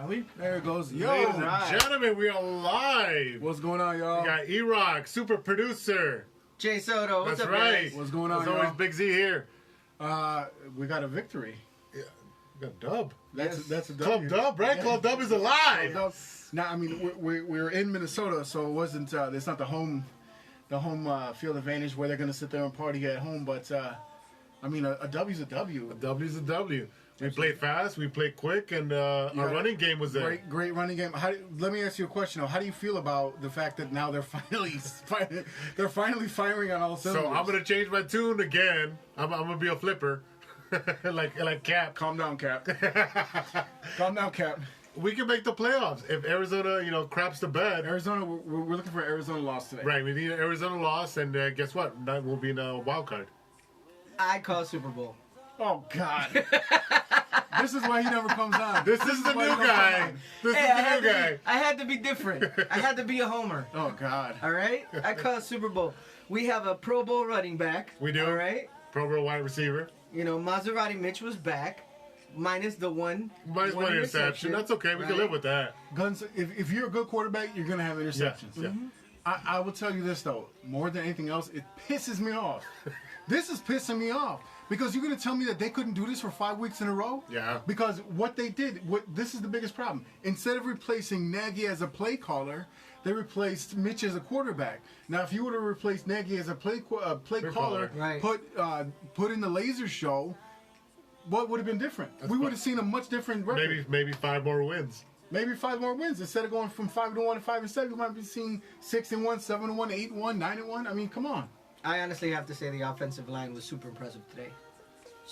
we? There it goes. Yo, Ladies and gentlemen, we are live. What's going on, y'all? We got E-Rock, super producer. Jay Soto, what's That's up, right. guys? What's going on, As always, y'all? Big Z here. We got a victory. Yeah, we got a dub. That's a Club W. Dub, right? Yeah. Club Dub is alive. Club Dub. Now, I mean, we're in Minnesota, so it wasn't. It's not the home field advantage where they're gonna sit there and party at home. But I mean, a W's a W. A W's a W. We played fast, we played quick, and our running game was there. Great running game. Let me ask you a question. How do you feel about the fact that now they're finally firing on all cylinders? So I'm gonna change my tune again. I'm gonna be a flipper, like Cap. Calm down, Cap. Calm down, Cap. We can make the playoffs if Arizona, craps the bed. Arizona, we're looking for an Arizona loss today. Right, we need an Arizona loss, and guess what? That will be in a wild card. I call Super Bowl. Oh God! This is why he never comes on. This is the new guy. This is the new guy. I had to be different. I had to be a homer. Oh God! All right? I call Super Bowl. We have a Pro Bowl running back. We do. All right? Pro Bowl wide receiver. Maserati Mitch was back. Minus one interception. That's okay. We can live with that. Guns. If you're a good quarterback, you're gonna have interceptions. Yeah. I will tell you this though. More than anything else, it pisses me off. This is pissing me off because you're gonna tell me that they couldn't do this for 5 weeks in a row. Yeah. Because what they did, this is the biggest problem. Instead of replacing Nagy as a play caller, they replaced Mitch as a quarterback. Now, if you would have replaced Nagy as a play caller, right. put in the laser show. What would have been different? We would have seen a much different record. Maybe 5 more wins. Maybe 5 more wins. Instead of going from 5-1 to 5-7, we might be seeing 6-1, 7-1, 8-1, 9-1. I mean, come on. I honestly have to say the offensive line was super impressive today.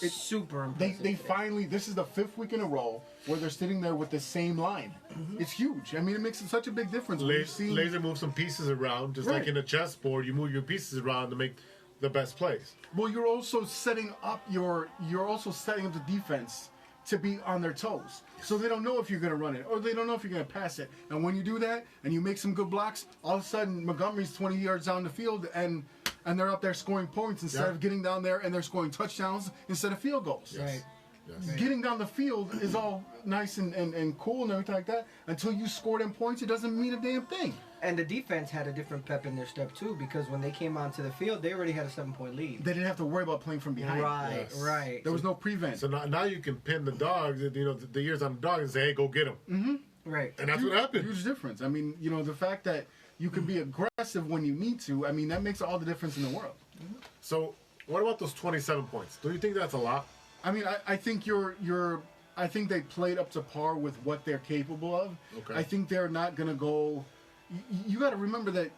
It's super They impressive. finally, this is the 5th week in a row where they're sitting there with the same line. It's huge. I mean, it makes such a big difference. Laser moves some pieces around, just like in a chessboard. You move your pieces around to make the best plays. Well, you're also setting up the defense to be on their toes. So they don't know if you're going to run it or they don't know if you're going to pass it. And when you do that and you make some good blocks, all of a sudden Montgomery's 20 yards down the field and they're up there scoring points instead of getting down there and they're scoring touchdowns instead of field goals. Yes. Right. Yes. Getting down the field is all nice and cool and everything like that. Until you score them points, it doesn't mean a damn thing. And the defense had a different pep in their step, too, because when they came onto the field, they already had a 7-point lead. They didn't have to worry about playing from behind. Right, Yes. right. There was no prevent. So now you can pin the dogs, the ears on the dogs and say, hey, go get them. Right. And that's what happened. Huge difference. I mean, the fact that you can be aggressive when you need to, I mean, that makes all the difference in the world. So what about those 27 points? Do you think that's a lot? I mean, I think I think they played up to par with what they're capable of. Okay. I think they're not going to go. You got to remember that.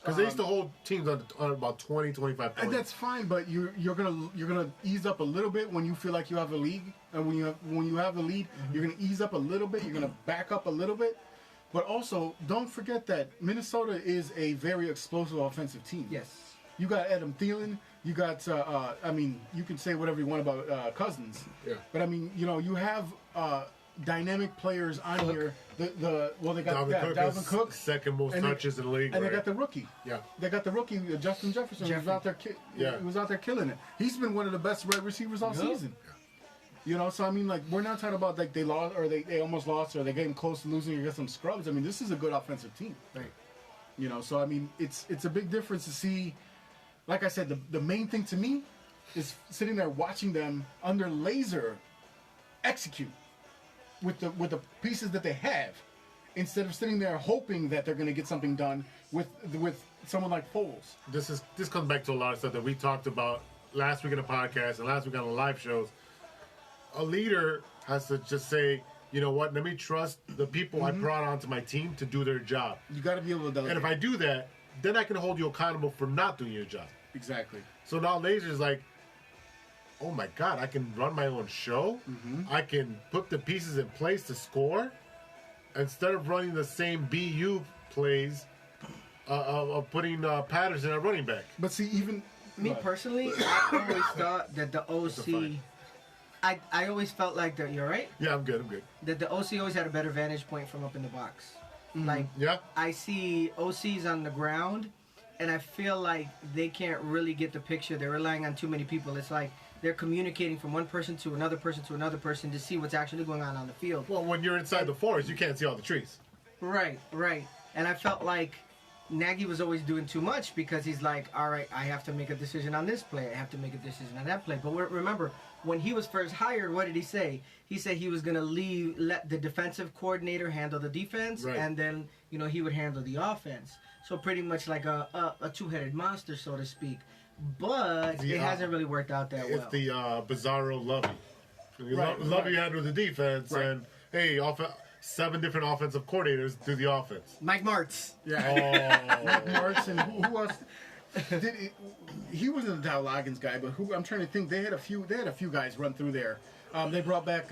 Because they used to hold teams on about 20, 25 points. And that's fine, but you're gonna ease up a little bit when you feel like you have a lead, and when you have the lead, you're gonna ease up a little bit. You're gonna back up a little bit, but also don't forget that Minnesota is a very explosive offensive team. Yes. You got Adam Thielen. You got. I mean, you can say whatever you want about Cousins. Yeah. But I mean, you have dynamic players on here. They got Dalvin Cook, second most and touches in the league. and right? they got the rookie. Yeah. They got the rookie, Justin Jefferson, who was out there. He was out there killing it. He's been one of the best wide receivers all season. So I mean, like, we're not talking about like they lost or they almost lost or they getting close to losing against some scrubs. I mean, this is a good offensive team. Right. So I mean, it's a big difference to see. Like I said, the main thing to me is sitting there watching them under laser execute with the pieces that they have, instead of sitting there hoping that they're going to get something done with someone like Foles. This comes back to a lot of stuff that we talked about last week in the podcast and last week on the live shows. A leader has to just say, you know what, let me trust the people I brought onto my team to do their job. You got to be able to delegate. And if I do that, then I can hold you accountable for not doing your job. Exactly. So now Laser's like, oh my God, I can run my own show. I can put the pieces in place to score instead of running the same BU plays of putting Patterson at running back. But see, even Me personally, I always thought that the OC... I always felt like that. You're right. Yeah, I'm good. That the OC always had a better vantage point from up in the box. Like, Yeah. I see OCs on the ground, and I feel like they can't really get the picture. They're relying on too many people. It's like they're communicating from one person to another person to another person to see what's actually going on the field. Well, when you're inside the forest, you can't see all the trees. Right. And I felt like Nagy was always doing too much because he's like, all right, I have to make a decision on this play. I have to make a decision on that play. But remember, when he was first hired, what did he say? He said he was going to let the defensive coordinator handle the defense, right. and then, he would handle the offense. So pretty much like a two-headed monster, so to speak. But it hasn't really worked out that well. It's the Bizarro Lovey. Right, Lovey handled the defense, right. and hey, 7 different offensive coordinators do the offense. Mike Martz. Yeah. Mike Martz and who else? He wasn't a Dow Loggins guy, but I'm trying to think. They had a few guys run through there. They brought back.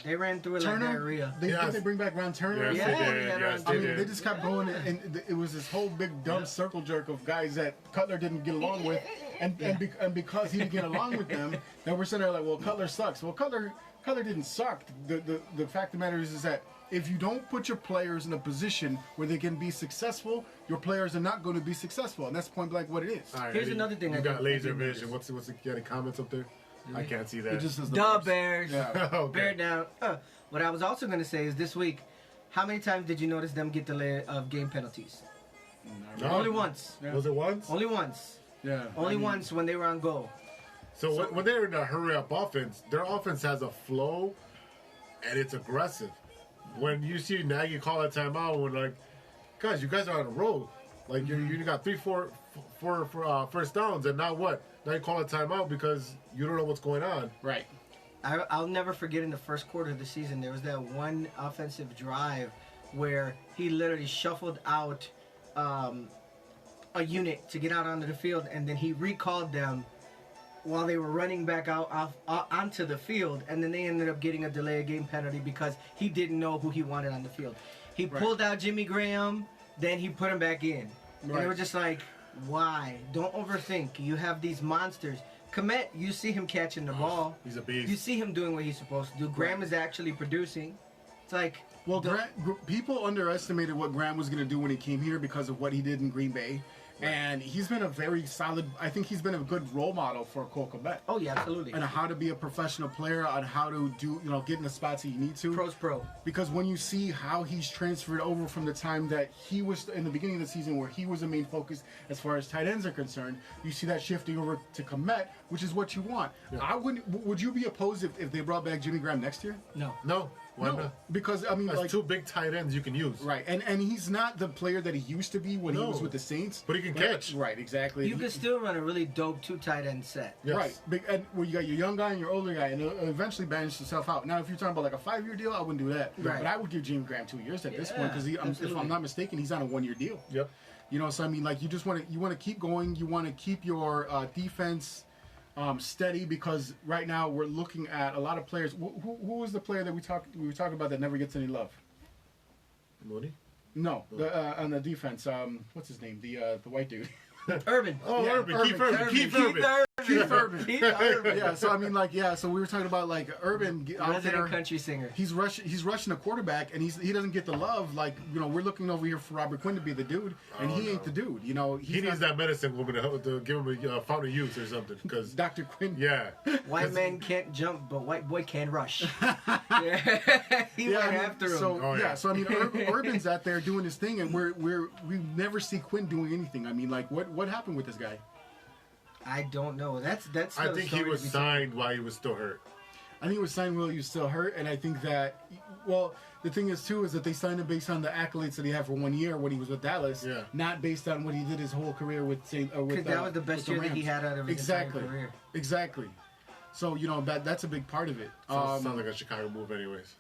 They ran through it Turner. like diarrhea. Did they bring back Ron Turner? Yes, Yeah, they did. yeah, Yes, I they mean, did. They just kept going, and it was this whole big dumb circle jerk of guys that Cutler didn't get along with, and because he didn't get along with them, then we're sitting there like, well, Cutler sucks. Well, Cutler didn't suck. The fact of the matter is that if you don't put your players in a position where they can be successful, your players are not going to be successful, and that's point blank what it is. All right, Here's Eddie, another thing You I got did- laser I did vision. What's the any comments up there? I can't see that. It just says The Bears. Bears. Yeah. Okay. Bear down. What I was also going to say is this week, how many times did you notice them get delay of game penalties? No? Only once. Yeah. Was it once? Only once. Yeah. Only once when they were on goal. So when they're in a hurry-up offense, their offense has a flow, and it's aggressive. When you see Nagy call a timeout, when like, guys, you guys are on a roll. Like you got 3-4 first downs, and now what? Now you call a timeout because you don't know what's going on. Right. I'll never forget in the first quarter of the season, there was that one offensive drive where he literally shuffled out a unit to get out onto the field, and then he recalled them while they were running back out onto the field, and then they ended up getting a delay of game penalty because he didn't know who he wanted on the field. He pulled out Jimmy Graham, then he put him back in. And they were just like, why? Don't overthink. You have these monsters. Komet, you see him catching the ball. He's a beast. You see him doing what he's supposed to do. Graham is actually producing. It's like... Well, people underestimated what Graham was going to do when he came here because of what he did in Green Bay. And he's been a very solid, I think he's been a good role model for Cole Quebec. Oh, yeah, absolutely. And how to be a professional player, on how to do, get in the spots that you need to. Pro's pro. Because when you see how he's transferred over from the time that he was in the beginning of the season where he was the main focus as far as tight ends are concerned, you see that shifting over to Komet, which is what you want. Yeah. Would you be opposed if they brought back Jimmy Graham next year? No. Why not? Because, I mean, That's 2 big tight ends you can use. Right, and he's not the player that he used to be when he was with the Saints. But he can catch. Right, exactly. You can still run a really dope 2 tight end set. Yes. Right, and well, you got your young guy and your older guy, and it'll eventually balance yourself out. Now, if you're talking about like a 5-year deal, I wouldn't do that. Right. But I would give Jimmy Graham 2 years at this point because if absolutely. I'm not mistaken, he's on a 1-year deal. Yep. So I mean, like you want to keep going. You want to keep your defense steady because right now we're looking at a lot of players. Who was the player that we were talking about that never gets any love? Mooney? No, on the defense. What's his name? The white dude. Urban. Oh, Yeah, Urban. Keith Urban. Keith Urban. Keith Urban. Keith Urban. Yeah, so I mean, so we were talking about like Urban out Resident there. country singer. He's rushing a quarterback, and he doesn't get the love. Like we're looking over here for Robert Quinn to be the dude, and he ain't the dude. He needs that medicine woman to give him a fountain of youth or something. Because Dr. Quinn. Yeah. White man can't jump, but white boy can rush. He went after him. So so I mean, Urban's out there doing his thing, and we never see Quinn doing anything. I mean, like what happened with this guy? I don't know. That's. I think he was signed while he was still hurt. I think it was signed while he was still hurt, and I think that, well, the thing is too is that they signed him based on the accolades that he had for 1 year when he was with Dallas, not based on what he did his whole career with Saint. Because that was the best year that he had out of his entire career. Exactly. So that's a big part of it. Sounds like a Chicago move, anyways.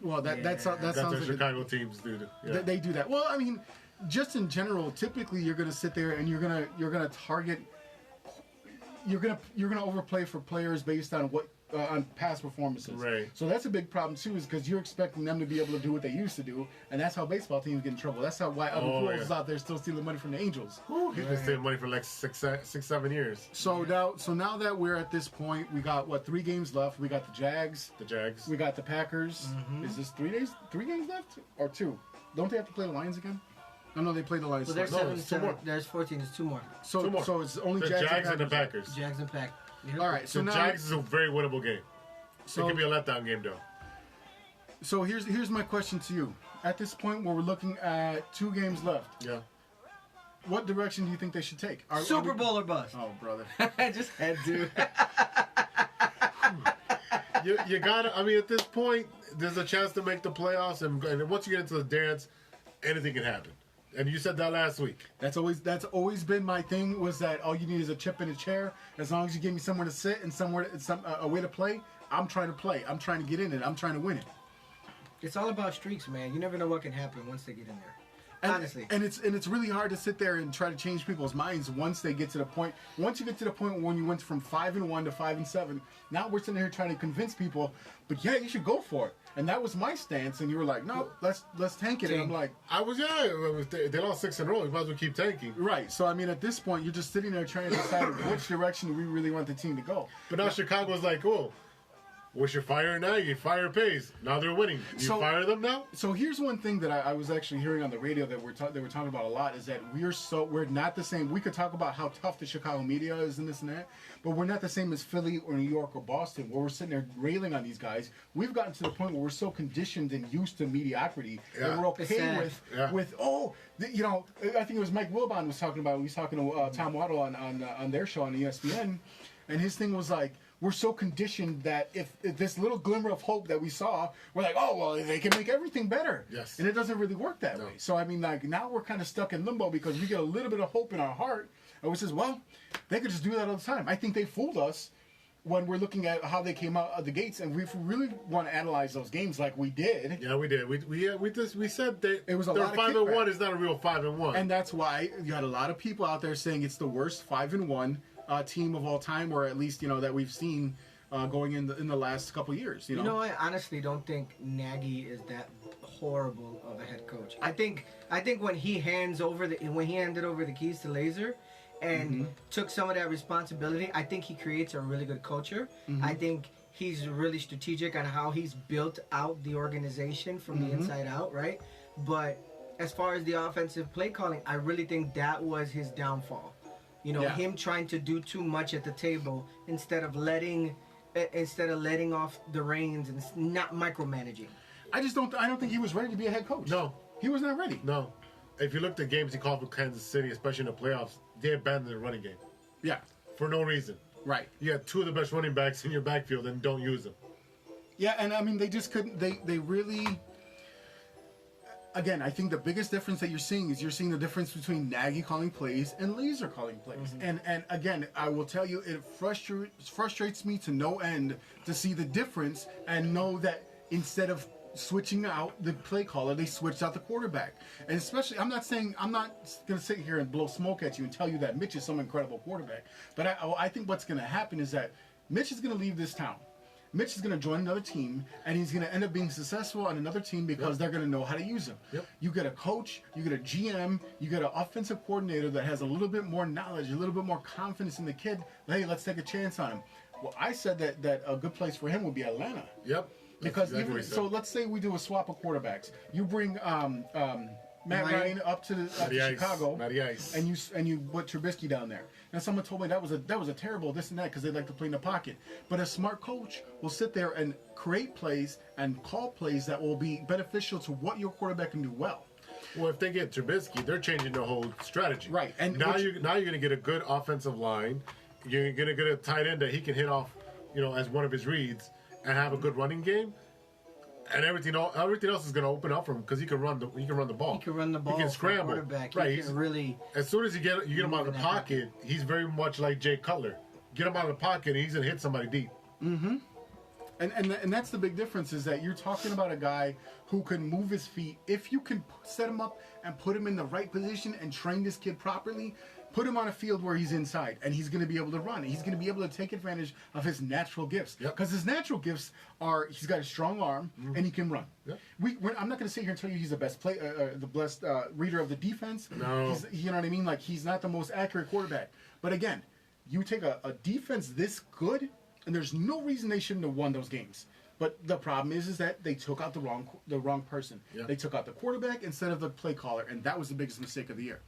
Well, that sounds what like Chicago teams do. They do that. Well, I mean, just in general, typically you're going to sit there and you're gonna target. You're gonna overplay for players based on what on past performances. Right. So that's a big problem too, is because you're expecting them to be able to do what they used to do, and that's how baseball teams get in trouble. That's why other pros is out there still stealing money from the Angels. He's been stealing money for like 6-7 years. So now that we're at this point, we got 3 games left. We got the Jags. We got the Packers. Mm-hmm. Is this 3 games left or 2? Don't they have to play the Lions again? I know they played the Lions. Well, there's 7. There's 14. There's 2 more. So it's only the Jags and the Packers. Jags and Packers. Yep. All right, so The now, Jags is a very winnable game. so it could be a letdown game, though. so here's my question to you. At this point, where we're looking at 2 games left, Yeah. what direction do you think they should take? Super Bowl or bust. Oh, brother. I just had to. You gotta. I mean, at this point, there's a chance to make the playoffs, and once you get into the dance, anything can happen. And you said that last week. That's always been my thing. Was that all you need is a chip in a chair? As long as you give me somewhere to sit and a way to play, I'm trying to play. I'm trying to get in it. I'm trying to win it. It's all about streaks, man. You never know what can happen once they get in there. Honestly. And it's really hard to sit there and try to change people's minds once they get to the point. Once you get to the point when you went from 5-1 to 5-7, now we're sitting here trying to convince people, but yeah, you should go for it. And that was my stance, and you were like, no, let's tank it. And I'm like, they lost 6 in a row. You might as well keep tanking. right. So I mean, at this point, you're just sitting there trying to decide which direction we really want the team to go. But now Chicago's like, oh, wish you're firing now. You fire Pace. Now they're winning. You fire them now? So here's one thing that I was actually hearing on the radio that they were talking about a lot is that we're not the same. We could talk about how tough the Chicago media is and this and that, but we're not the same as Philly or New York or Boston, where we're sitting there railing on these guys. We've gotten to the point where we're so conditioned and used to mediocrity that we're okay with I think it was Mike Wilbon was talking about. He was talking to Tom Waddle on their show on ESPN, and his thing was like, we're so conditioned that if this little glimmer of hope that we saw, we're like, oh, well, they can make everything better. Yes. And it doesn't really work that way. So, I mean, like, now we're kind of stuck in limbo because we get a little bit of hope in our heart. And we says, well, they could just do that all the time. I think they fooled us when we're looking at how they came out of the gates. And if we really want to analyze those games like we did. Yeah, we did. We said it was a their lot of 5-1 is not a real 5-1. And that's why you had a lot of people out there saying it's the worst 5-1 team of all time, or at least, that we've seen going in the last couple years. You know, I honestly don't think Nagy is that horrible of a head coach. I think when he handed over the keys to Laser and took some of that responsibility, I think he creates a really good culture. I think he's really strategic on how he's built out the organization from the inside out, right? But as far as the offensive play calling, I really think that was his downfall. Him trying to do too much at the table instead of letting off the reins and not micromanaging. I don't think he was ready to be a head coach. No. He was not ready. No. If you look at the games he called for Kansas City, especially in the playoffs, they abandoned the running game. Yeah. For no reason. Right. You got 2 of the best running backs in your backfield and don't use them. Yeah, and I mean, they just couldn't, they really... Again, I think the biggest difference that you're seeing the difference between Nagy calling plays and Laser calling plays. And again, I will tell you, it frustrates me to no end to see the difference and know that instead of switching out the play caller, they switched out the quarterback. And especially, I'm not going to sit here and blow smoke at you and tell you that Mitch is some incredible quarterback. But I think what's going to happen is that Mitch is going to leave this town. Mitch is going to join another team, and he's going to end up being successful on another team because they're going to know how to use him. Yep. You get a coach, you get a GM, you get an offensive coordinator that has a little bit more knowledge, a little bit more confidence in the kid. Hey, let's take a chance on him. Well, I said that a good place for him would be Atlanta. Yep. Because so let's say we do a swap of quarterbacks. You bring Matt Ryan up to Chicago, and you put Trubisky down there. Now someone told me that was a terrible this and that because they like to play in the pocket. But a smart coach will sit there and create plays and call plays that will be beneficial to what your quarterback can do well. Well, if they get Trubisky, they're changing the whole strategy. Right. And now you're going to get a good offensive line. You're going to get a tight end that he can hit off, as one of his reads, and have a good running game. And everything else is going to open up for him because he can run the ball. He can run the ball. He can scramble. Quarterback. Right. He can really. As soon as you get him out of the pocket, he's very much like Jay Cutler. Get him out of the pocket, and he's going to hit somebody deep. Mm-hmm. And that's the big difference is that you're talking about a guy who can move his feet. If you can set him up and put him in the right position and train this kid properly, put him on a field where he's inside, and he's going to be able to run. He's going to be able to take advantage of his natural gifts. Because his natural gifts are he's got a strong arm, and he can run. Yep. I'm not going to sit here and tell you he's the best reader of the defense. No. You know what I mean? Like, he's not the most accurate quarterback. But again, you take a defense this good, and there's no reason they shouldn't have won those games. But the problem is that they took out the wrong person. Yeah. They took out the quarterback instead of the play caller, and that was the biggest mistake of the year.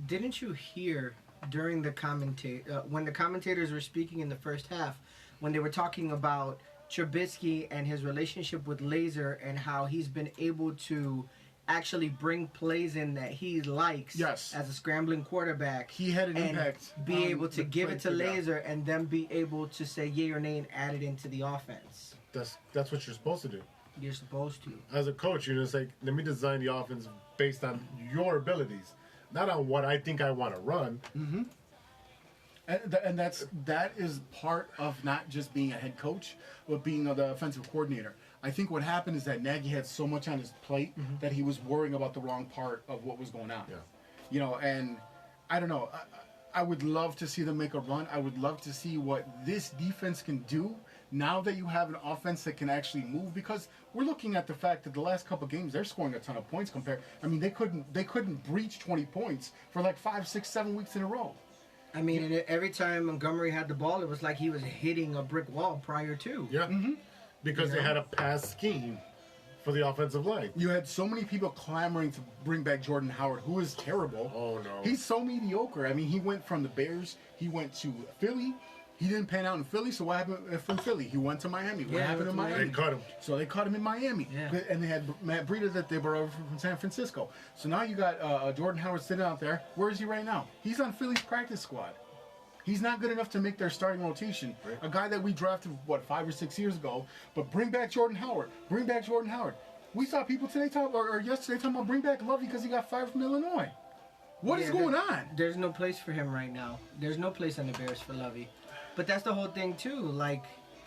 Didn't you hear during the when the commentators were speaking in the first half, when they were talking about Trubisky and his relationship with Laser and how he's been able to actually bring plays in that he likes Yes. as a scrambling quarterback. He had an and impact be on able to the give play it to figure out. Laser and then be able to say yay or nay and add it into the offense. That's what you're supposed to do. You're supposed to. As a coach, you're just like, let me design the offense based on your abilities, not on what I think I want to run. And that is part of not just being a head coach, but being the offensive coordinator. I think what happened is that Nagy had so much on his plate that he was worrying about the wrong part of what was going on. Yeah. You know, and I don't know. I would love to see them make a run. I would love to see what this defense can do now that you have an offense that can actually move. Because we're looking at the fact that the last couple games they're scoring a ton of points compared. I mean, they couldn't breach 20 points for like 5, 6, 7 weeks in a row. I mean, and every time Montgomery had the ball, it was like he was hitting a brick wall prior to. Yeah. Because they had a pass scheme for the offensive line. You had so many people clamoring to bring back Jordan Howard, who is terrible. Oh, no. He's so mediocre. I mean, he went from the Bears, he went to Philly. He didn't pan out in Philly, so what happened from Philly? He went to Miami. What happened in Miami? They cut him. So they caught him in Miami. Yeah. And they had Matt Breida that they brought over from San Francisco. So now you got Jordan Howard sitting out there. Where is he right now? He's on Philly's practice squad. He's not good enough to make their starting rotation. Right. A guy that we drafted, 5 or 6 years ago. But bring back Jordan Howard. Bring back Jordan Howard. We saw people today or yesterday talking about bring back Lovey because he got fired from Illinois. What is going on? There's no place for him right now. There's no place on the Bears for Lovey. But that's the whole thing too. Like,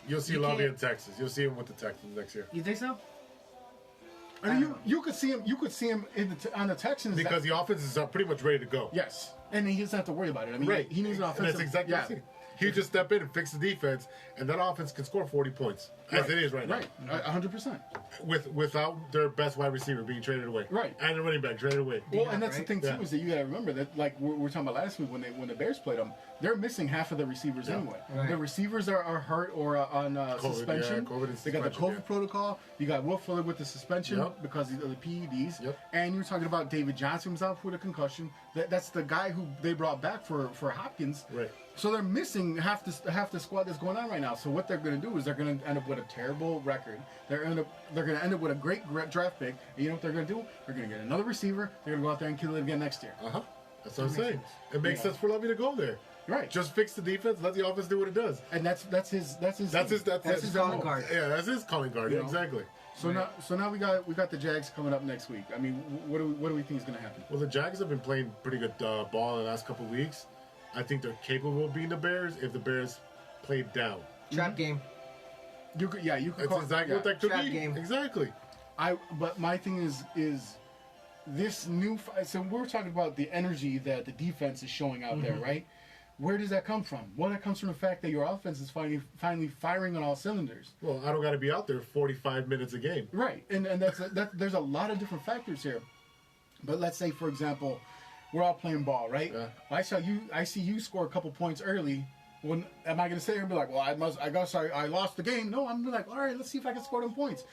You'll see You Lovey in can't- Texas. You'll see him with the Texans next year. you think so? I mean, you could see him. You could see him on the Texans Because the offenses are pretty much ready to go. yes, and he doesn't have to worry about it. I mean, Right. he needs an And offensive. that's exactly what I'm saying. He just step in and fix the defense, and that offense can score 40 points, as it is right now. Right, 100%. Without their best wide receiver being traded away. Right. And the running back traded away. Well, Yeah, and that's right? the thing too Yeah. is that you got to remember that, like we were talking about last week when the Bears played them, they're missing half of the receivers Yeah. anyway. Right. The receivers are hurt or on suspension. yeah, COVID and They got the suspension, COVID protocol. You got Will Fuller with the suspension Yep. because of the PEDs. Yep. And you're talking about David Johnson was out with a concussion. That's the guy who they brought back for Hopkins. Right. So they're missing half the squad that's going on right now. So what they're going to do is they're going to end up with a terrible record. They're going to end up with a great draft pick. And you know what they're going to do? They're going to get another receiver. They're going to go out there and kill it again next year. Uh-huh. That's what I'm That makes saying. sense. It makes Yeah. sense for Lovey to go there. Right. Just fix the defense, let the offense do what it does. And that's his That's his calling MO. card. Yeah, that's his calling card. You Yeah, know? exactly. So now we got the Jags coming up next week. I mean, what do we think is going to happen? Well, the Jags have been playing pretty good ball in the last couple of weeks. I think they're capable of beating the Bears if the Bears played down. Trap game. You could That's call exactly what that could Trap be. game. Exactly. But my thing is this new. So we're talking about the energy that the defense is showing out there, right? Where does that come from? Well, that comes from the fact that your offense is finally firing on all cylinders. Well, I don't got to be out there 45 minutes a game. Right, and there's a lot of different factors here. But let's say, for example, we're all playing ball, right? Yeah. I see you score a couple points early. When am I going to sit here and be like, well, I guess I lost the game? No, I'm gonna be like, all right, let's see if I can score them points.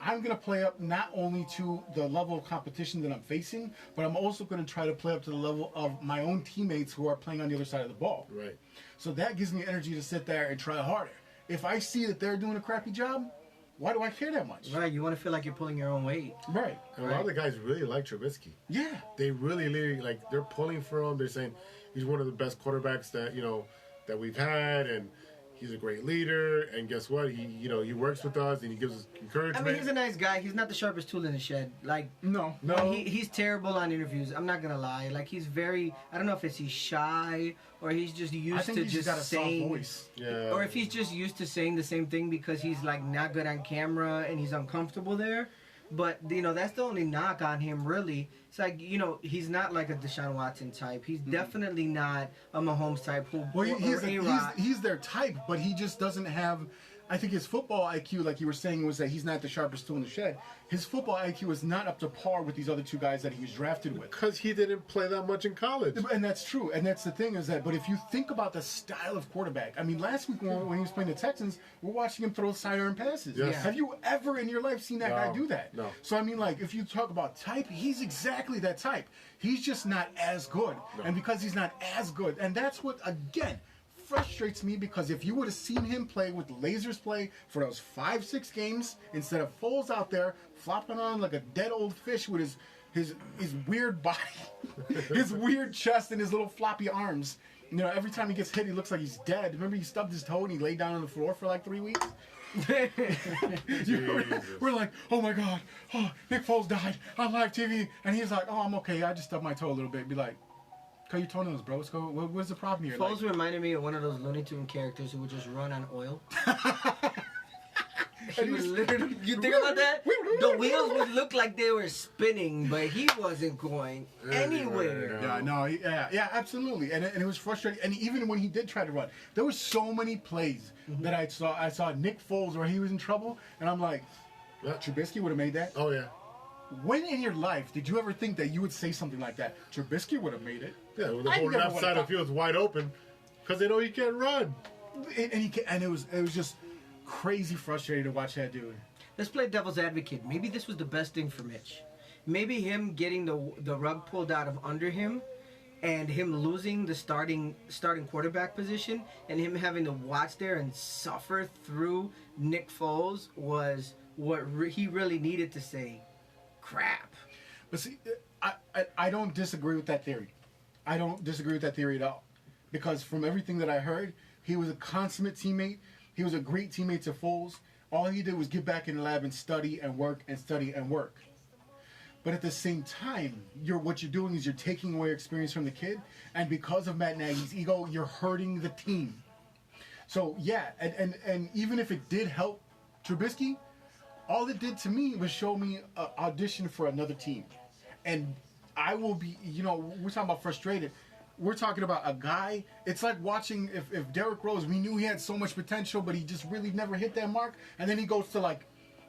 I'm going to play up not only to the level of competition that I'm facing, but I'm also going to try to play up to the level of my own teammates who are playing on the other side of the ball. Right. So that gives me energy to sit there and try harder. If I see that they're doing a crappy job, why do I care that much? Right. You want to feel like you're pulling your own weight. Right. And a lot of the guys really like Trubisky. Yeah. They really like. They're pulling for him. They're saying he's one of the best quarterbacks that we've had, and he's a great leader. And guess what? He works with us and he gives us I encouragement. mean, he's a nice guy. He's not the sharpest tool in the shed. Like, No. he's terrible on interviews. I'm not gonna lie. Like, he's very. I don't know if he's shy or he's just I used think to he's just got a saying. soft voice. Yeah. Or if he's just used to saying the same thing because he's like not good on camera and he's uncomfortable there. But that's the only knock on him, really. It's like he's not like a Deshaun Watson type. He's definitely not a Mahomes type. Well, or A-Rod. he's their type, but he just doesn't have I think his football IQ, like you were saying, was that he's not the sharpest tool in the shed. His football IQ is not up to par with these other two guys that he was drafted with. Because he didn't play that much in college. And that's true. And that's the thing is that, but if you think about the style of quarterback, I mean, last week when he was playing the Texans, we're watching him throw sidearm passes. Yes. Have you ever in your life seen that guy do that? No. So, I mean, like, if you talk about type, he's exactly that type. He's just not as good. No. And because he's not as good, and that's what, again, frustrates me, because if you would have seen him play with Lasers play for those 5-6 games instead of Foles out there flopping on like a dead old fish with his weird body, his weird chest and his little floppy arms. You know, every time he gets hit, he looks like he's dead. Remember, he stubbed his toe and he laid down on the floor for like 3 weeks. We're like, oh my God, Nick Foles died on live TV, and he's like, oh, I'm okay. I just stubbed my toe a little bit. Be like, cut your toenails, bro. Let's go. What's the problem here? Foles reminded me of one of those Looney Tunes characters who would just run on oil. He would literally, you think about that? The wheels would look like they were spinning, but he wasn't going anywhere. Yeah, absolutely. And it was frustrating. And even when he did try to run, there were so many plays that I saw Nick Foles where he was in trouble, and I'm like, Trubisky would have made that. Oh, yeah. When in your life did you ever think that you would say something like that? Trubisky would have made it. Yeah, the whole left side of the field is wide open because they know he can't run. And it was just crazy frustrating to watch that dude. Let's play devil's advocate. Maybe this was the best thing for Mitch. Maybe him getting the rug pulled out of under him and him losing the starting quarterback position and him having to watch there and suffer through Nick Foles was what he really needed to say. Crap. But see, I don't disagree with that theory. I don't disagree with that theory at all. Because from everything that I heard, he was a consummate teammate. He was a great teammate to Foles. All he did was get back in the lab and study and work and study and work. But at the same time, what you're doing is you're taking away experience from the kid. And because of Matt Nagy's ego, you're hurting the team. So, yeah, and even if it did help Trubisky, all it did to me was show me an audition for another team. And I will be, we're talking about frustrated. We're talking about a guy, it's like watching if Derrick Rose, we knew he had so much potential, but he just really never hit that mark. And then he goes to like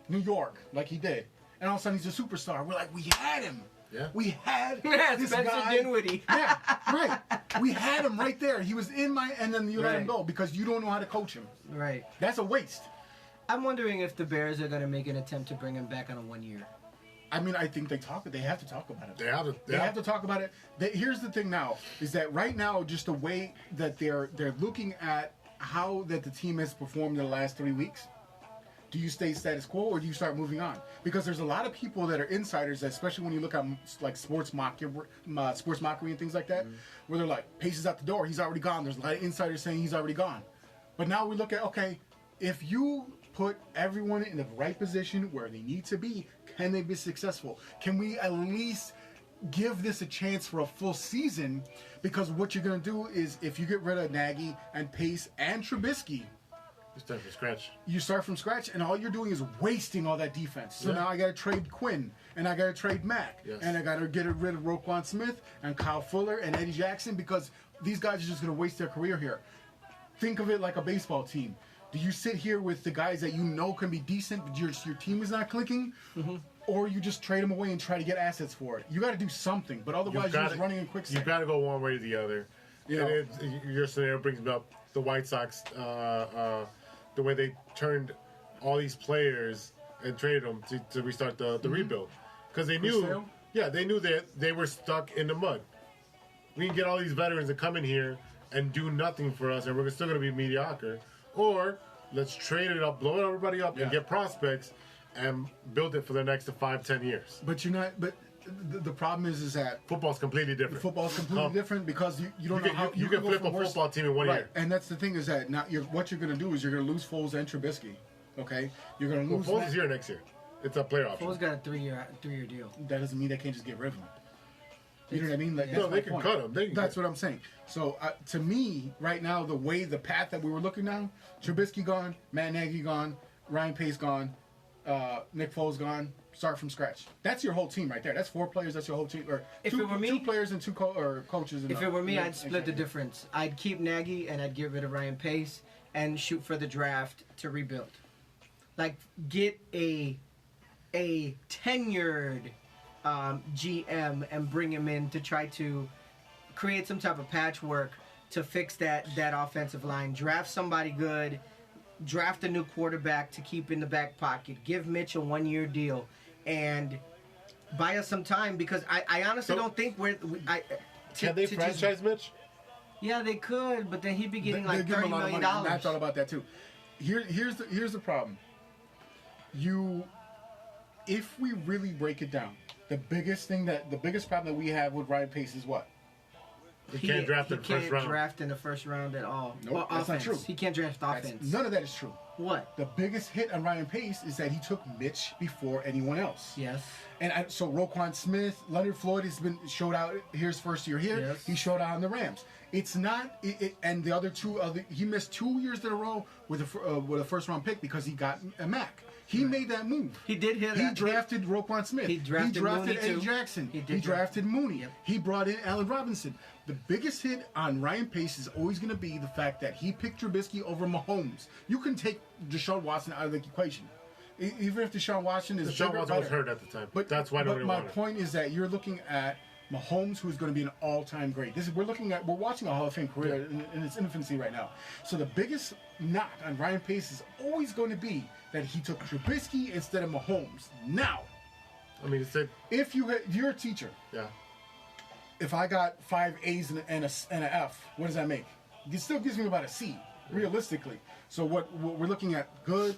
New York, like he did. And all of a sudden he's a superstar. We're like, we had him. Yeah. We had this Spencer guy. Dinwiddie. Yeah, right. We had him right there. He was in and then you let him go because you don't know how to coach him. Right. That's a waste. I'm wondering if the Bears are going to make an attempt to bring him back on a 1 year. I mean, I think they have to talk about it. They have to talk about it. Here's the thing now, is that right now, just the way that they're looking at how that the team has performed in the last 3 weeks, do you stay status quo or do you start moving on? Because there's a lot of people that are insiders, especially when you look at like sports mockery and things like that, where they're like, Pace is out the door, he's already gone. There's a lot of insiders saying he's already gone. But now we look at, okay, if you put everyone in the right position where they need to be, can they be successful? Can we at least give this a chance for a full season? Because what you're going to do is, if you get rid of Nagy and Pace and Trubisky, you start from scratch. You start from scratch, and all you're doing is wasting all that defense. So now I got to trade Quinn, and I got to trade Mack, and I got to get rid of Roquan Smith and Kyle Fuller and Eddie Jackson, because these guys are just going to waste their career here. Think of it like a baseball team. Do you sit here with the guys that you know can be decent, but your team is not clicking? Or you just trade them away and try to get assets for it? You got to do something, but otherwise you're just running in quicksand. You got to go one way or the other. Your scenario brings me up the White Sox, the way they turned all these players and traded them to restart the rebuild. Because they knew, they knew that they were stuck in the mud. We can get all these veterans to come in here and do nothing for us, and we're still going to be mediocre. Or let's trade it up, blow everybody up, and get prospects and build it for the next 5-10 years. But you're not. But the problem is that football's completely different. Football's completely different because you don't know how you can flip a football team in 1 year. And that's the thing is that what you're going to do is you're going to lose Foles and Trubisky. Okay, you're going to lose. Foles is here next year. It's a player option. Foles got a three-year deal. That doesn't mean they can't just get rid of him. You know what I mean? Like, no, they can cut him. That's what I'm saying. So, to me, right now, the path that we were looking down, Trubisky gone, Matt Nagy gone, Ryan Pace gone, Nick Foles gone, start from scratch. That's your whole team right there. That's 4 players. That's your whole team. Or two players and 2 coaches. If it were me, I'd split the difference. I'd keep Nagy and I'd get rid of Ryan Pace, and shoot for the draft to rebuild. Like, get a tenured GM and bring him in to try to create some type of patchwork to fix that offensive line. Draft somebody good. Draft a new quarterback to keep in the back pocket. Give Mitch a 1-year deal. And buy us some time, because I honestly don't think can they franchise Mitch? Yeah, they could, but then he'd be getting They like give him $30 a lot of million. money. And I thought about that too. Here's the problem. If we really break it down, the biggest problem that we have with Ryan Pace is what? He can't draft in the first round. He can't draft in the first round at all. Nope, that's not true. He can't draft offense. None of that is true. What? The biggest hit on Ryan Pace is that he took Mitch before anyone else. Yes. And so Roquan Smith, Leonard Floyd has been showed out. Here's first year here. Yes. He showed out on the Rams. It's not. And the other two, he missed 2 years in a row with a first round pick because he got a Mac. He made that move. He did hit. He drafted Roquan Smith. He drafted Mooney Eddie too. Jackson. He drafted Mooney. Yep. He brought in Allen Robinson. The biggest hit on Ryan Pace is always going to be the fact that he picked Trubisky over Mahomes. You can take Deshaun Watson out of the equation. Even if Deshaun Watson is Deshaun Watson was hurt at the time, but that's why nobody wanted him. My point is that you're looking at Mahomes, who's going to be an all-time great. We're watching a Hall of Fame career in its infancy right now. So the biggest knock on Ryan Pace is always going to be that he took Trubisky instead of Mahomes. Now, I mean, if you're a teacher, yeah. If I got 5 A's and an F, what does that make? It still gives me about a C, realistically. So what we're looking at, good.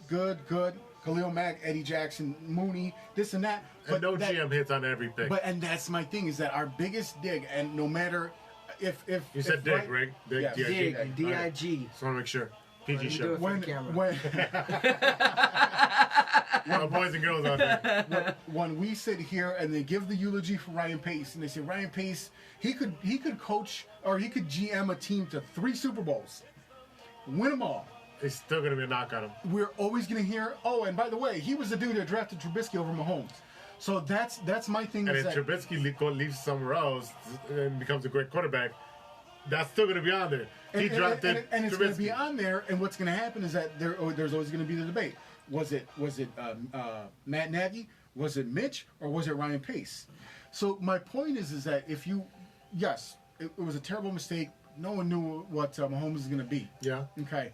Khalil Mack, Eddie Jackson, Mooney, this and that. And no GM hits on every pick. And that's my thing, is that our biggest dig, and no matter if you said dig, right? Dig, yes. Dig, D-I-G. Right. Just want to make sure. PG show. When boys and girls out there. When we sit here and they give the eulogy for Ryan Pace, and they say Ryan Pace, he could coach or he could GM a team to 3 Super Bowls, win them all. It's still going to be a knock on him. We're always going to hear, oh, and by the way, he was the dude that drafted Trubisky over Mahomes. So that's my thing. And if Trubisky leaves somewhere else and becomes a great quarterback, that's still going to be on there. He drafted and it's Trubisky. going to be on there. And what's going to happen is that there's always going to be the debate. Was it Matt Nagy? Was it Mitch? Or was it Ryan Pace? So my point is that yes, it was a terrible mistake. No one knew what Mahomes was going to be. Yeah. Okay.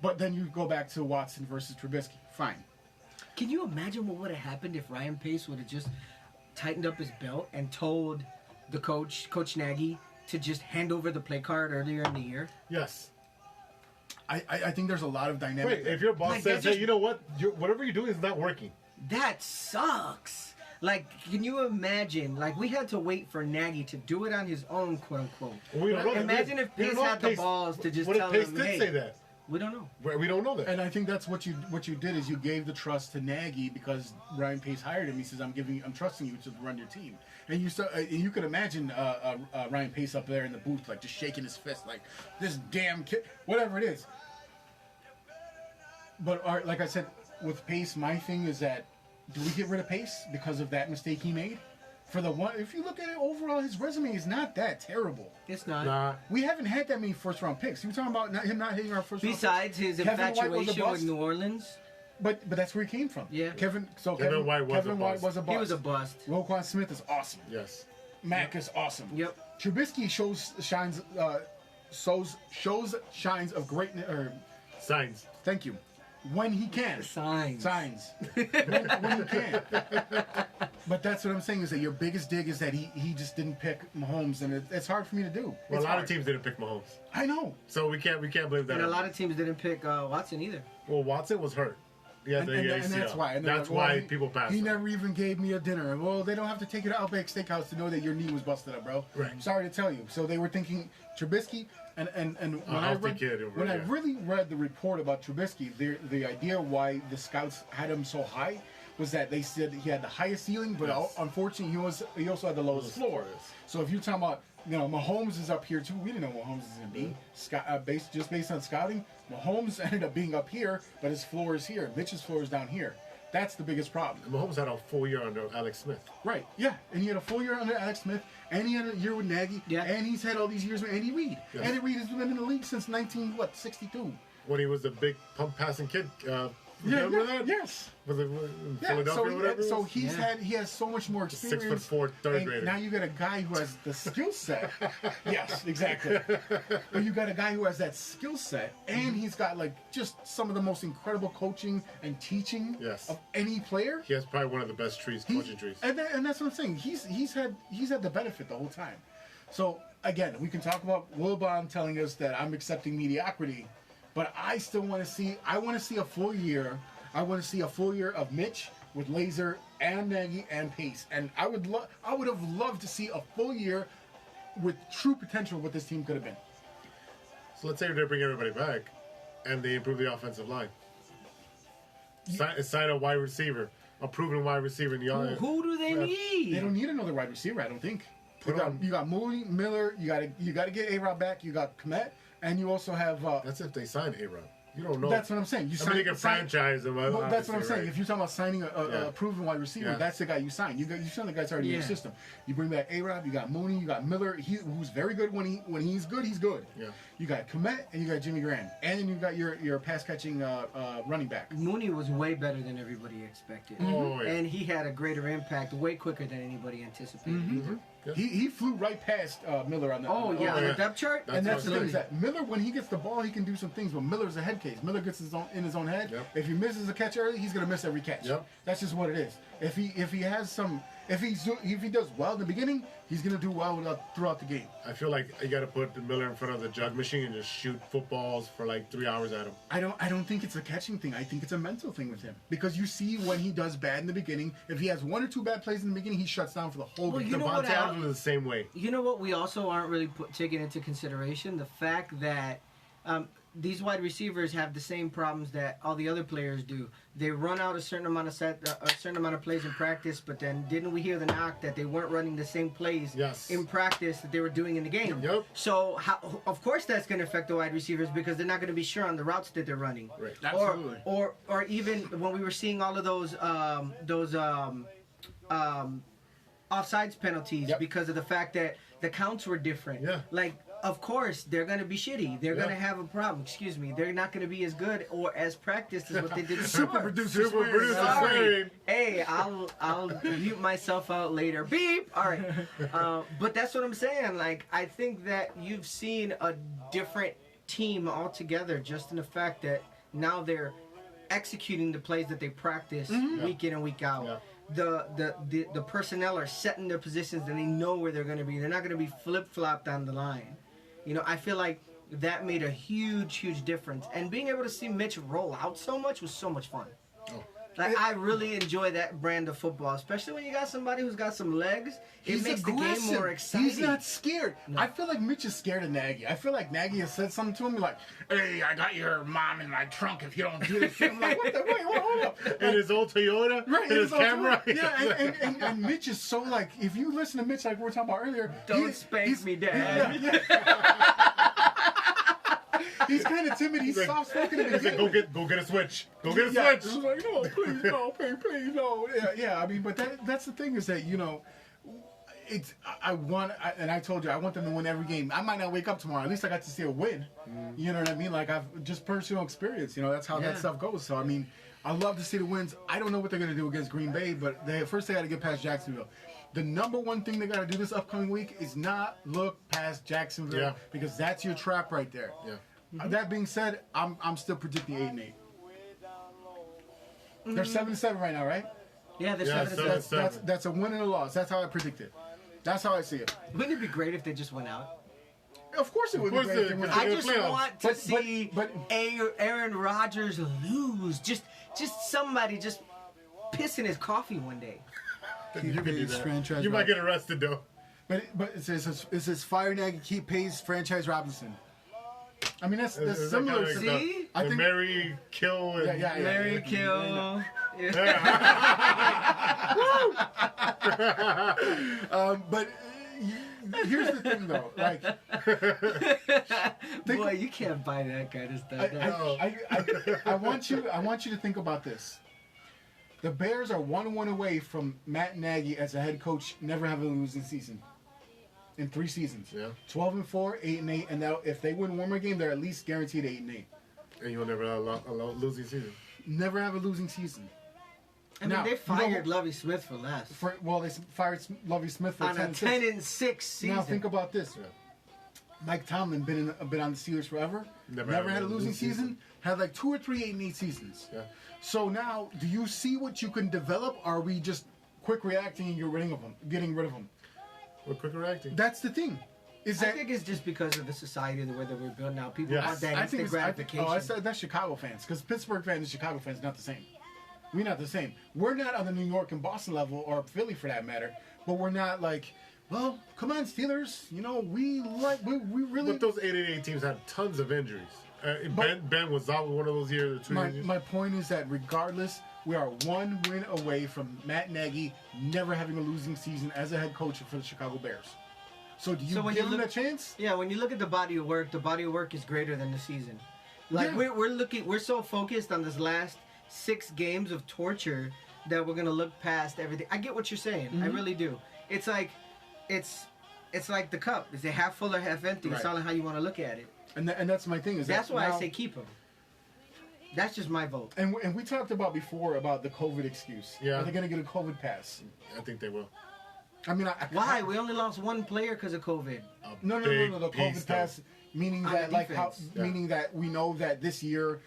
But then you go back to Watson versus Trubisky. Fine. Can you imagine what would have happened if Ryan Pace would have just tightened up his belt and told the Coach Nagy, to just hand over the play card earlier in the year? Yes. I think there's a lot of dynamic. Wait, if your boss says, hey, you know what? Whatever you're doing is not working. That sucks. Like, can you imagine? Like, we had to wait for Nagy to do it on his own, quote unquote. Imagine if Pace had the balls to just tell him, Pace did say that? We don't know. We don't know that. And I think that's what you did is you gave the trust to Nagy because Ryan Pace hired him. He says, I'm trusting you to run your team. And you could imagine Ryan Pace up there in the booth, like just shaking his fist, like this damn kid, whatever it is. But like I said, with Pace, my thing is that do we get rid of Pace because of that mistake he made? If you look at it overall, his resume is not that terrible. It's not. Nah. We haven't had that many first-round picks. You were talking about him not hitting our first-round picks. Besides his infatuation with New Orleans. But that's where he came from. Yeah. Kevin White was a bust. He was a bust. Roquan Smith is awesome. Yes. Mack is awesome. Yep. Trubisky shows signs of greatness. Signs. Thank you. When he can. Signs. when he can. But that's what I'm saying is that your biggest dig is that he just didn't pick Mahomes, and it's hard for me to do. Well, a lot of teams didn't pick Mahomes. I know. So we can't blame that. And a lot of teams didn't pick Watson either. Well, Watson was hurt. Yeah, and that's why. And that's why people passed. He never even gave me a dinner. Well, they don't have to take you to Outback Steakhouse to know that your knee was busted up, bro. Right. I'm sorry to tell you. So they were thinking Trubisky, and when I really read the report about Trubisky, the idea why the scouts had him so high was that they said he had the highest ceiling, but unfortunately he also had the lowest floor. So if you're talking about, Mahomes is up here too. We didn't know what Mahomes is going to be. Based on scouting, Mahomes ended up being up here, but his floor is here. Mitch's floor is down here. That's the biggest problem. Mahomes had a full year under Alex Smith. Right, yeah. And he had a full year under Alex Smith, and he had a year with Nagy, and he's had all these years with Andy Reid. Yes. Andy Reid has been in the league since 1962. when he was a big pump passing kid. Remember that? Yes. Was it in Yeah, Philadelphia or whatever? so he has so much more experience. 6'4" third and grader. now you got a guy who has the skill set. Yes, exactly. But you got a guy who has that skill set, and he's got like just some of the most incredible coaching and teaching of any player. He has probably one of the best coaching trees. And that's what I'm saying. He's had the benefit the whole time. So again, we can talk about Wilbon telling us that I'm accepting mediocrity, but I still want to see. I want to see a full year. I want to see a full year of Mitch with Laser and Nagy and Pace, and I would have loved to see a full year with true potential of what this team could have been. So let's say they bring everybody back, and they improve the offensive line. Sign a wide receiver, a proven wide receiver in the offense. Who do they need? They don't need another wide receiver, I don't think. You got Mooney, Miller. You got to get A-Rod back. You got Komet, and you also have. That's if they sign A-Rod. You don't know. That's what I'm saying. You sign. They can franchise him. Well, that's what I'm saying. Right? If you're talking about signing a proven wide receiver, that's the guy you sign. You sign the guy's already in your system. You bring back A-Rod. You got Mooney. You got Miller. Who's very good when he's good. He's good. Yeah. You got Komet and you got Jimmy Graham, and then you got your pass catching running back. Mooney was way better than everybody expected. Oh, yeah. And he had a greater impact way quicker than anybody anticipated. Mm-hmm. Yeah. He flew right past Miller on the. On the depth chart. And that's the thing is that Miller, when he gets the ball, he can do some things. But Miller's a head case. Miller gets in his own head. Yep. If he misses a catch early, he's gonna miss every catch. Yep. That's just what it is. If he has some, if he does well in the beginning, he's gonna do well throughout the game. I feel like you got to put Miller in front of the jug machine and just shoot footballs for like 3 hours at him. I don't think it's a catching thing. I think it's a mental thing with him because you see when he does bad in the beginning. If he has 1 or 2 bad plays in the beginning, he shuts down for the whole game. Devontae Adams was the same way. You know what? We also aren't really taking into consideration the fact that these wide receivers have the same problems that all the other players do. They run out a certain amount of plays in practice, but then didn't we hear the knock that they weren't running the same plays in practice that they were doing in the game? Yep. So of course that's going to affect the wide receivers because they're not going to be sure on the routes that they're running. Right. Absolutely. Or even when we were seeing all of those offsides penalties because of the fact that the counts were different. Yeah. Like, of course, they're going to be shitty. They're going to have a problem. Excuse me. They're not going to be as good or as practiced as what they did before. Super producer Sorry. Hey, I'll mute myself out later. Beep. All right. But that's what I'm saying. Like, I think that you've seen a different team altogether just in the fact that now they're executing the plays that they practice week in and week out. Yeah. The personnel are set in their positions and they know where they're going to be. They're not going to be flip-flopped down the line. You know, I feel like that made a huge difference. And being able to see Mitch roll out so much was so much fun. Oh. Like, I really enjoy that brand of football, especially when you got somebody who's got some legs. It makes aggressive. The game more exciting. He's not scared. No. I feel like Mitch is scared of Nagy. I feel like Nagy has said something to him like, "Hey, I got your mom in my trunk if you don't do this." I'm like, "What the? Wait, hold up!" Like, in his old Toyota, right? In his camera. Yeah, and Mitch is so like, if you listen to Mitch like we were talking about earlier, don't spank me, Dad. He's kind of timid. He's soft-spoken. He's like, go get a switch. Go get a switch. He's like, no, please, no, please, no. Yeah. I mean, but that's the thing is that, you know, and I told you, I want them to win every game. I might not wake up tomorrow. At least I got to see a win. You know what I mean? Like, I've just personal experience. You know, that's how that stuff goes. So, I mean, I love to see the wins. I don't know what they're going to do against Green Bay, but first they got to get past Jacksonville. The number one thing they got to do this upcoming week is not look past Jacksonville because that's your trap right there. Yeah. That being said, I'm still predicting 8-8. They're 7-7 right now, right? Yeah, they're 7-7. That's a win and a loss. That's how I predict it. That's how I see it. Wouldn't it be great if they just went out? Of course it would be great if they went out. I just want to see Aaron Rodgers lose. Just somebody just pissing his coffee one day. You can do that. You might get arrested though. But it says fire Nagy, keep Pace, franchise Robinson. I mean that's similar. See, I think Mary kill. And, Mary kill. But here's the thing though, like, boy, you can't buy that kind of stuff. I want you to think about this. The Bears are 1-1 away from Matt Nagy as a head coach never having a losing season in 3 seasons. 12-4, 8-8, and now if they win one more game, they're at least guaranteed 8-8. And you'll never have a losing season. Never have a losing season. I mean, Now, they fired Lovie Smith for less. They fired Lovie Smith for on a 10-6 season. Now think about this. Yeah. Mike Tomlin been on the Steelers forever. Never had a losing season. Had like 2 or 3 8-8 seasons. Yeah. So now, do you see what you can develop? Or are we just quick reacting and getting rid of them? We're quick reacting. That's the thing. I think it's just because of the society, the way that we're built now. People Yes. want that instant gratification. I said that's Chicago fans. Because Pittsburgh fans and Chicago fans are not the same. We're not the same. We're not on the New York and Boston level, or Philly for that matter. But we're not like, well, come on, Steelers. You know, we really. But those 8-8 teams had tons of injuries. Ben was out one of those years. My point is that regardless, we are 1 win away from Matt Nagy never having a losing season as a head coach for the Chicago Bears. So do you give him a chance? Yeah, when you look at the body of work is greater than the season. Like we're so focused on this last 6 games of torture that we're gonna look past everything. I get what you're saying. I really do. It's like the cup. Is it half full or half empty? It's all on how you want to look at it. And that's my thing. That's why I say keep him. That's just my vote. And we talked about before about the COVID excuse. Yeah. Are they going to get a COVID pass? I think they will. I mean, why? We only lost 1 player because of COVID. No. The COVID pass, meaning that meaning that we know that this year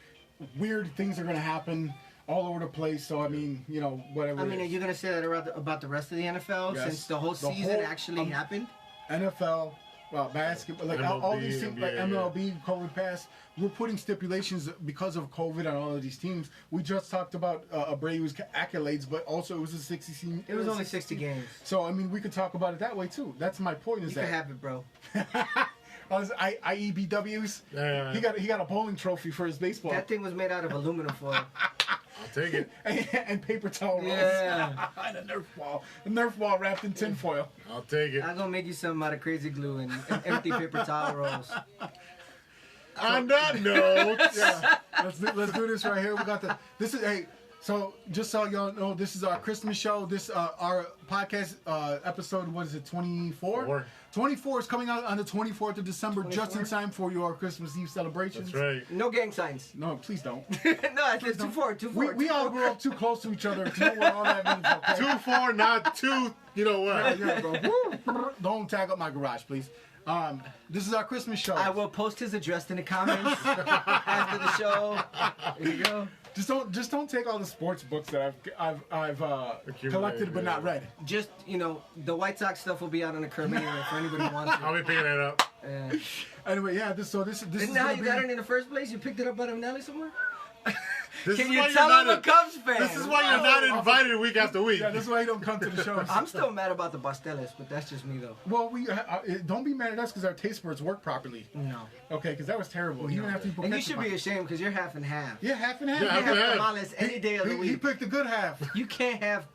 weird things are going to happen all over the place. So I mean, you know, whatever. I mean, are you going to say that about the rest of the NFL since the whole season actually happened? NFL. Well, basketball, like MLB, all these teams, like NBA, MLB, COVID pass, we're putting stipulations because of COVID on all of these teams. We just talked about Abreu's accolades, but also it was a 60. It was only 60 games. So I mean, we could talk about it that way too. That's my point. Is you can have it, bro. IEBWs. Yeah. He got a bowling trophy for his baseball. That thing was made out of aluminum foil. I'll take it. and paper towel rolls. Yeah. And a Nerf ball wrapped in tinfoil. I'll take it. I'm gonna make you something out of crazy glue and empty paper towel rolls. On that note, Yeah. Let's do this right here. We got so just so y'all know, this is our Christmas show. This our podcast episode. What is it? 24. 24 is coming out on the 24th of December, 24? Just in time for your Christmas Eve celebrations. That's right. No gang signs. No, please don't. No, I said 2-4. We all grew up too close to each other to know what all that means. Okay? 2-4, not 2. You know what? Yeah, bro. Don't tag up my garage, please. This is our Christmas show. I will post his address in the comments after the show. There you go. Just don't take all the sports books that I've collected but not read. Just, you know, the White Sox stuff will be out on the curb anyway for anybody who wants it. I'll be picking that up. Anyway, yeah. This Isn't that how you got it in the first place? You picked it up out of an alley somewhere? Can you tell I'm a Cubs fan? This is why you're not invited week after week. Yeah, this is why you don't come to the shows. I'm still mad about the Basteles, but that's just me, though. Well, don't be mad at us because our taste buds work properly. No. Okay, because that was terrible. Even after and you should be ashamed because you're half and half. Yeah, half and half. You can't have tamales any day of the week. He picked the good half. You can't have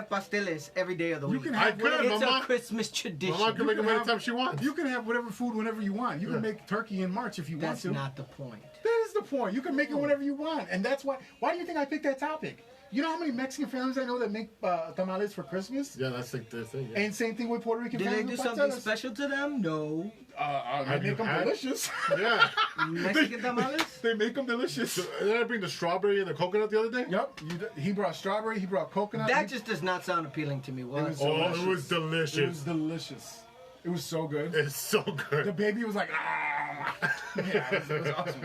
pasteles every day of the week. You can have it's a Christmas tradition. Mama can make them anytime she wants. You can have whatever food whenever you want. You can make turkey in March if you want to. That's not the point. That is the point. You can make it whenever you want. And that's why. Why do you think I picked that topic? You know how many Mexican families I know that make tamales for Christmas? Yeah, that's like their thing. Yeah. And same thing with Puerto Rican Did families. they do something special to them? No. They make them delicious. Yeah. Mexican tamales? They make them delicious. So, did I bring the strawberry and the coconut the other day? Yep. He brought strawberry. He brought coconut. That just does not sound appealing to me. What? It was delicious. It was delicious. It was so good. It's so good. The baby was like, ah. Yeah, it was awesome.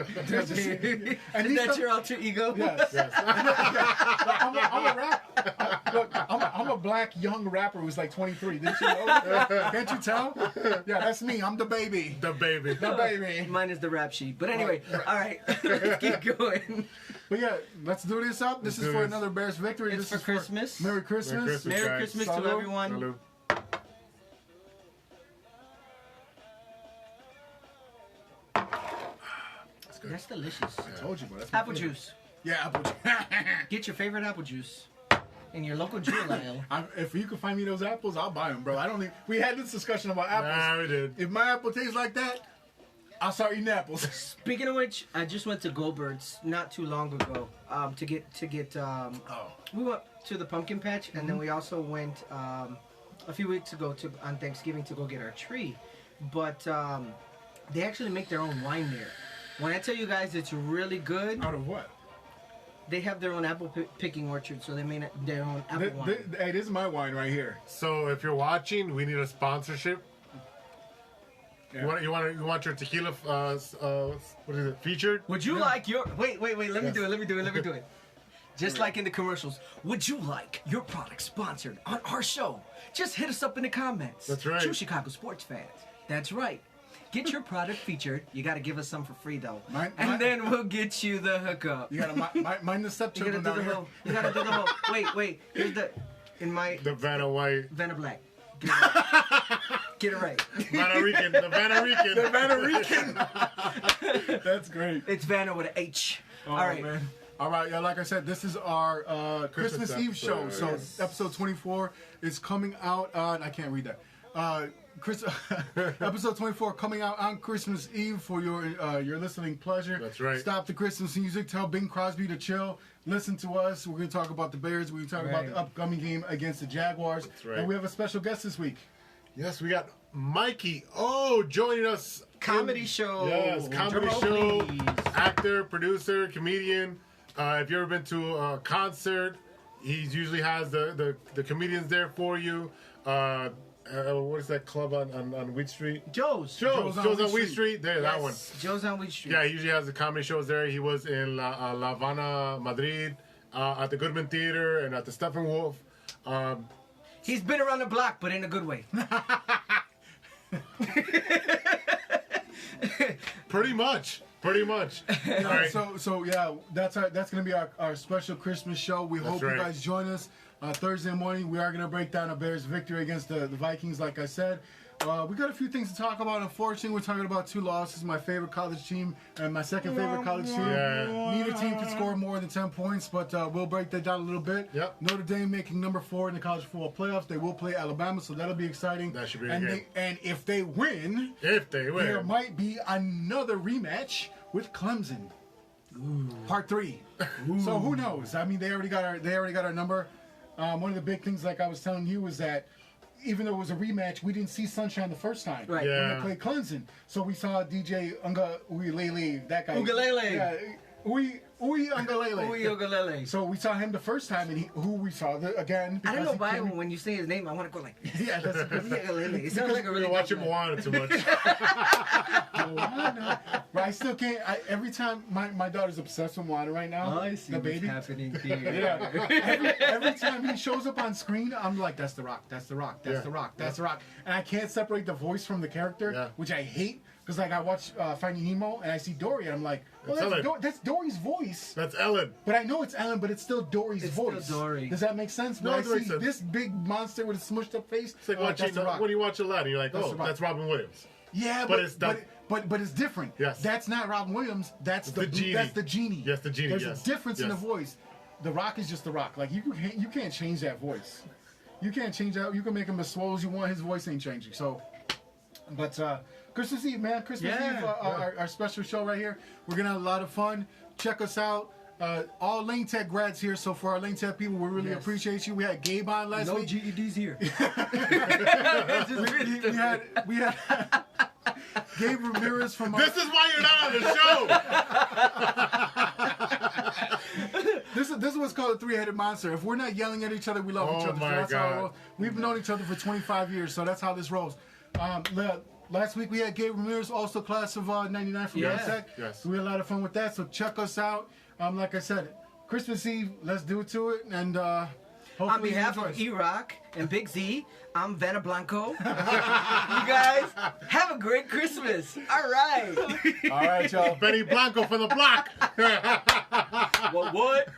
And is that your alter ego? Yes. I'm a rap. Look, I'm a black young rapper who's like 23. Didn't you know? Can't you tell? Yeah, that's me. I'm the baby. The baby. The baby. Mine is the rap sheet. But anyway, all right, let's keep going. But yeah, let's do this up. This is for another Bears victory. It's for Christmas. Merry Christmas. Merry Christmas to everyone. Salud. That's delicious. I told you, bro. That's my Apple favorite. juice. Yeah, apple juice. Get your favorite apple juice in your local jewel aisle. If you can find me those apples, I'll buy them, bro. I don't need. We had this discussion about apples. Nah, we did. If my apple tastes like that, I'll start eating apples. Speaking of which, I just went to Go-Birds not too long ago to get. We went to the pumpkin patch, and then we also went a few weeks ago on Thanksgiving to go get our tree. But they actually make their own wine there. When I tell you guys it's really good, Out of what? they have their own apple picking orchard, so they made their own apple wine. Hey, this is my wine right here. So if you're watching, we need a sponsorship. Yeah. You want your tequila? What is it? Featured? Would you like your... Wait. Let me Yes. do it. Just like in the commercials. Would you like your product sponsored on our show? Just hit us up in the comments. That's right. True Chicago sports fans. That's right. Get your product featured. You got to give us some for free, though. And then we'll get you the hookup. You gotta mind the stepchildren down here. You got to do the whole... Wait. Here's the... The Vanna White. Vanna Black. Get it right. Vanna Rican. The Vanna Rican. The Vanna Rican. That's great. It's Vanna with an H. Oh, All right. man. All right, yeah, like I said, this is our Christmas Eve show. episode, So yes. episode 24 is coming out on, I can't read that. Episode 24 coming out on Christmas Eve for your listening pleasure. That's right. Stop the Christmas music. Tell Bing Crosby to chill. Listen to us. We're going to talk about the Bears. We're going to talk about the upcoming game against the Jaguars. That's right. And we have a special guest this week. Yes, we got Mikey O joining us. Comedy show. Yes, comedy Drum show. roll, please. Actor, producer, comedian. If you've ever been to a concert, he usually has the comedians there for you. What is that club on Wheat Street? Joe's on Wheat Street. There, that one. Joe's on Wheat Street. Yeah, he usually has the comedy shows there. He was in La Habana, Madrid, at the Goodman Theater, and at the Steppenwolf. He's been around the block, but in a good way. Pretty much. All right. So yeah, that's gonna be our special Christmas show. We hope right. you guys join us Thursday morning. We are gonna break down a Bears victory against the Vikings. Like I said, we got a few things to talk about. Unfortunately, we're talking about two losses. My favorite college team and my second favorite college team. Yeah. Neither team can score more than 10 points, but we'll break that down a little bit. Yep. Notre Dame making number 4 in the college football playoffs. They will play Alabama, so that'll be exciting. That should be a game. And if they win, there might be another rematch with Clemson. Part 3. So who knows? I mean, they already got our number. One of the big things, like I was telling you, was that even though it was a rematch, we didn't see Sunshine the first time Right. Yeah. when they played Clemson. So we saw DJ Ugalele, that guy. Ugalele. Yeah, Ugalele. Ugalele. So we saw him the first time, and who we saw again. I don't know why because when you say his name, I want to go like, Yeah, that's good. Ugalele. It sounds like a We're really watching good name. Moana too much. Moana. But I still can't. Every time my daughter's obsessed with Moana right now. I see the what's baby. happening here. Yeah. Every time he shows up on screen, I'm like, that's the Rock, that's the Rock, that's Yeah. the Rock, that's the Rock. And I can't separate the voice from the character, Yeah. which I hate. Because like I watch Finding Nemo and I see Dory and I'm like, well, That's Ellen. that's Dory's voice. That's Ellen. But I know it's Ellen, but it's still Dory's It's still voice. Dory. Does that make sense? No, When I it makes see sense. this big monster with a smushed up face, It's like that's watching the Rock. when you watch Aladdin, you're like, That's oh, the Rock. that's Robin Williams. Yeah, But it's not- but it's different. Yes. That's not Robin Williams. That's the genie. That's the genie. Yes, the genie, There's yes. a difference in the Yes. voice. The Rock is just the Rock. Like you can't change that voice. You can't change that. You can make him as swole as you want. His voice ain't changing. So, but Christmas Eve, man. Christmas Yeah. Eve, our special show right here. We're gonna have a lot of fun. Check us out. All Lane Tech grads here. So for our Lane Tech people, we really Yes. appreciate you. We had Gabe on last No week. GEDs here. we had Gabe Ramirez from. This is why you're not on the show. This is what's called a three-headed monster. If we're not yelling at each other, we love each Oh other. So my that's how it God. rolls. We've known each other for 25 years, so that's how this rolls. Last week we had Gabe Ramirez, also class of '99 from Yeah. Tech. Yes. We had a lot of fun with that. So check us out. Like I said, Christmas Eve. Let's do it to it, and hopefully On behalf you of enjoy. E-Rock and Big Z, I'm Vanna Blanco. You guys have a great Christmas. All right. All right, y'all. Benny Blanco from the block. What?